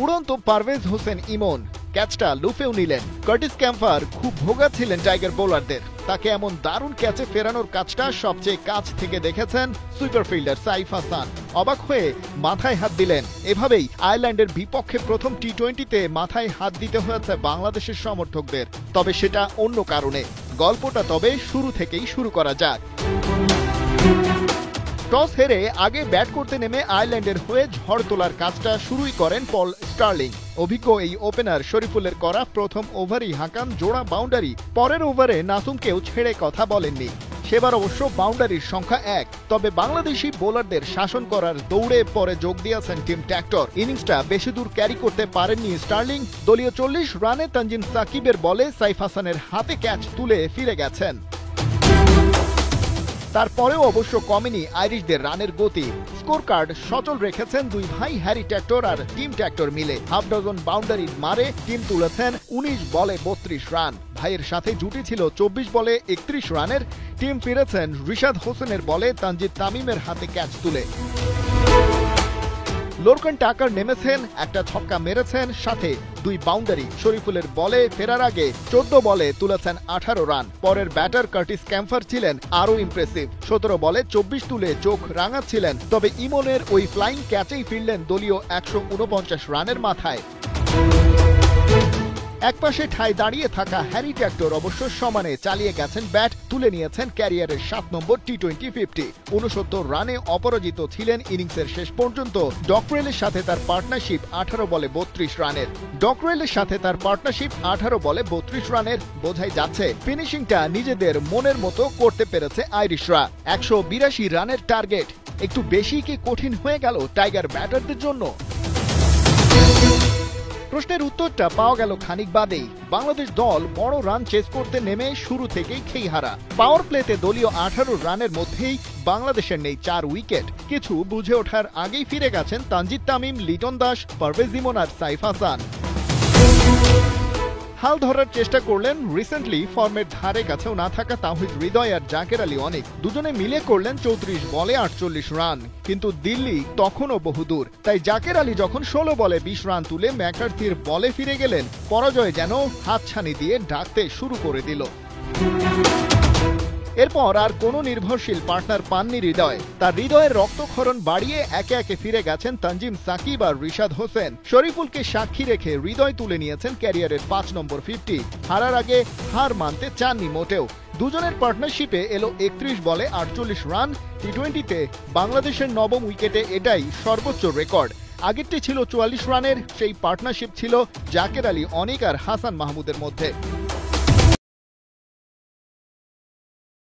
উড়ন্ত পারভেজ হোসেন ইমন ক্যাচটা লুফেও নিলেন। Curtis Campher খুব ভোগাচ্ছিলেন টাইগার বোলারদের। তাকে এমন দারুণ ক্যাচে ফেরানোর কাজটা সবচেয়ে কাছ থেকে দেখেছেন সুইপার ফিল্ডার সাইফ হাসান। অবাক হয়ে মাথায় হাত দিলেন। এভাবেই আয়ারল্যান্ডের বিপক্ষে প্রথম টি-20তে মাথায় হাত দিতে হয়েছে বাংলাদেশের সমর্থকদের। তবে সেটা অন্য কারণে। গল্পটা তবে শুরু থেকেই শুরু করা যাক। টস হেরে আগে ব্যাট করতে নেমে আয়ারল্যান্ডের হয়ে ঝড় তোলার কাজটা শুরুই করেন পল স্টার্লিং। অভিজ্ঞ এই ওপেনার শরীফুলের করা প্রথম ওভারই হাঁকান জোড়া বাউন্ডারি। পরের ওভারে নাসুমকেও ছেড়ে কথা বলেননি। সেবার অবশ্য বাউন্ডারির সংখ্যা 1। তবে বাংলাদেশি বোলারদের শাসন করার দৌড়ে পরে যোগ দিয়েছেন টিম ট্র্যাক্টর। ইনিংসটা বেশি দূর ক্যারি করতে পারেননি স্টার্লিং। দলীয় 40 রানে তানজিম সাকিবের বলে সাইফ হাসানের হাতে ক্যাচ তুলে ফিরে গেছেন। তারপরেও অবশ্য কমেনি আইরিশদের রানের গতি। স্কোর কার্ড সচল রেখেছেন দুই ভাই হ্যারি ট্র্যাক্টর আর টিম ট্র্যাক্টর মিলে। হাফ ডজন বাউন্ডারি মারে টিম তুলেছেন 19 বলে 32 রান। ভাইয়ের সাথে জুটি ছিল 24 বলে 31 রানের। টিম ফিরেছেন রিশাদ হোসেনের বলে তানজিদ তামিমের হাতে ক্যাচ তুলে। লোরকান টাকার নেমেছেন, একটা ছক্কা মেরেছেন, সাথে 2 বাউন্ডারি। শরীফুলের বলে ফেরার আগে 14 বলে তুলেছেন 18 রান। পরের ব্যাটার কার্টিস ক্যাম্পার ছিলেন আরও ইমপ্রেসিভ। 17 বলে 24 তুলে চোখ রাঙাচ্ছিলেন। তবে ইমনের ওই ফ্লাইং ক্যাচেই ফিরলেন দলীয় 149 রানের মাথায়। একপাশে ঠায় দাঁড়িয়ে থাকা হ্যারি ট্র্যাক্টর অবশ্য সমানে চালিয়ে গেছেন ব্যাট। তুলে নিয়েছেন ক্যারিয়ারের 7 নম্বর টি-20 50। 69 রানে অপরাজিত ছিলেন ইনিংসের শেষ পর্যন্ত। ডকরেলের সাথে তার পার্টনারশিপ 18 বলে 32 রানের। বোঝাই যাচ্ছে ফিনিশিংটা নিজেদের মনের মতো করতে পেরেছে আইরিশরা। 182 রানের টার্গেট একটু বেশি কি কঠিন হয়ে গেল টাইগার ব্যাটারদের জন্য? প্রশ্নের উত্তরটা পাওয়া গেল খানিক বাদেই। বাংলাদেশ দল বড় রান চেস করতে নেমে শুরু থেকেই খেইহারা। পাওয়ার প্লেতে দলীয় 18 রানের মধ্যেই বাংলাদেশের নেই 4 উইকেট। কিছু বুঝে ওঠার আগেই ফিরে গেছেন তানজিদ তামিম, লিটন দাস, পারভেজ ইমন আর সাইফ হাসান। হাল ধরার চেষ্টা করলেন রিসেন্টলি ফর্মের ধারে কাছেও না থাকা তাওহিদ হৃদয় আর জাকের আলী অনেক। দুজনে মিলে করলেন 34 বলে 48 রান। কিন্তু দিল্লি তখনও বহুদূর। তাই জাকের আলী যখন 16 বলে 20 রান তুলে ম্যাকার্থির বলে ফিরে গেলেন, পরাজয় যেন হাতছানি দিয়ে ডাকতে শুরু করে দিল। এরপর আর কোনো নির্ভরশীল পার্টনার পাননি হৃদয়। তার হৃদয়ের রক্তক্ষরণ বাড়িয়ে একে একে ফিরে গেছেন তানজিম সাকিব আর রিশাদ হোসেন। শরীফুলকে সাক্ষী রেখে হৃদয় তুলে নিয়েছেন ক্যারিয়ারের 5 নম্বর 50। হারার আগে হার মানতে চাননি মোটেও। দুজনের পার্টনারশিপে এলো 31 বলে 48 রান। টি-20তে বাংলাদেশের নবম উইকেটে এটাই সর্বোচ্চ রেকর্ড। আগেরটি ছিল 44 রানের। সেই পার্টনারশিপ ছিল জাকের আলী অনিক আর হাসান মাহমুদের মধ্যে।